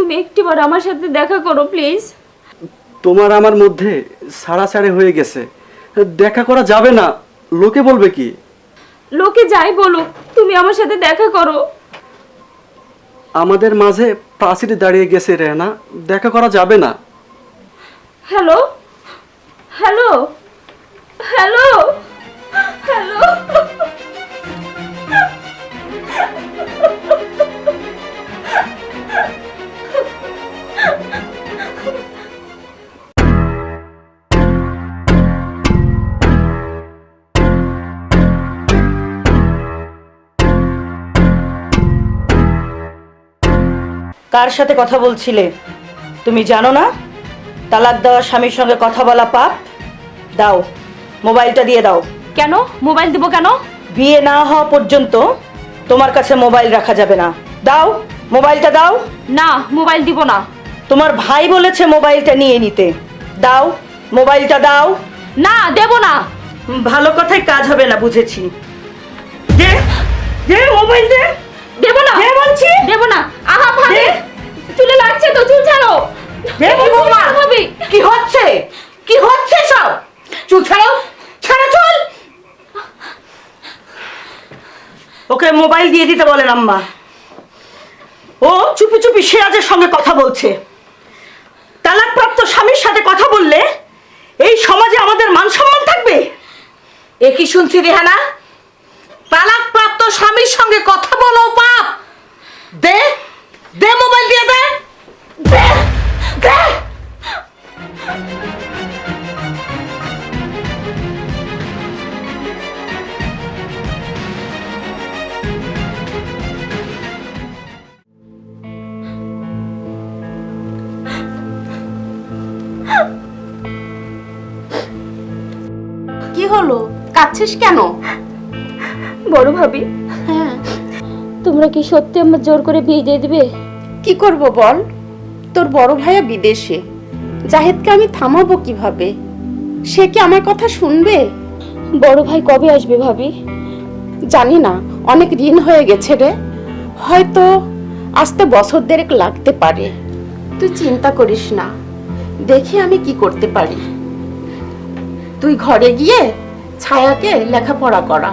তুমি একটিবার আমার সাথে দেখা করো প্লিজ। তোমার আমার মধ্যে ছাড়াছাড়ি হয়ে গেছে, দেখা করা যাবে না, লোকে বলবে কি? লোকে যাই বলুক, তুমি আমার সাথে দেখা করো। আমাদের মাঝে প্রাচীর দাঁড়িয়ে গেছে রেহানা, দেখা করা যাবে না। Hello hello hello hello. কার সাথে কথা বলছিলে তুমি জানো না? তালাক দেওয়া স্বামীর সঙ্গে কথা বলা পাপ। দাও, মোবাইলটা দিয়ে দাও। কেন মোবাইল দিব কেন? বিয়ে না হওয়া পর্যন্ত তোমার কাছে মোবাইল রাখা যাবে না। দাও, মোবাইলটা দাও। না, মোবাইল দিব না। তোমার ভাই বলেছে মোবাইলটা নিয়ে নিতে। দাও, মোবাইলটা দাও। না, দেব না। ভালো কথায় কাজ হবে না, বুঝেছি। দে দে মোবাইল দে। দেব না, দে বলছি। দেব না। আহা ভাবি, চুলে লাগছে তো, চুল ছাড়ো। দে বৌমা। ভাবি, কি হচ্ছে, কি হচ্ছে সব? চুল ছাড়ো, ছাড়ো চুল। ওকে মোবাইল দিয়ে দিতে বলেন আম্মা। ও চুপি চুপি সিরাজের সঙ্গে কথা বলছে। তালাকপ্রাপ্ত স্বামীর সাথে কথা বললে এই সমাজে আমাদের মান সম্মান থাকবে? এ কি শুনছি রেহানা? তালাকপ্রাপ্ত স্বামীর সঙ্গে কথা বলো পাপ। দে দে মোবাইল দিয়ে দে। দে দে। কি হলো, কাঁদছিস কেন? বড় ভাবি, হ্যাঁ, তোমরা কি সত্যি আমার জোর করে বিয়ে দিয়ে দিবে? কি করব বল, তোর বড় ভাইয়া বিদেশে, জাহেদকে আমি থামাবো কিভাবে? সে কি আমার কথা শুনবে? বড় ভাই কবে আসবে ভাবি? জানি না, অনেক ঋণ হয়ে গেছে রে, হয়তো আসতে বছর দেড়েক লাগতে পারে। তুই চিন্তা করিস না, দেখি আমি কি করতে পারি। তুই ঘরে গিয়ে ছায়াকে লেখাপড়া করা।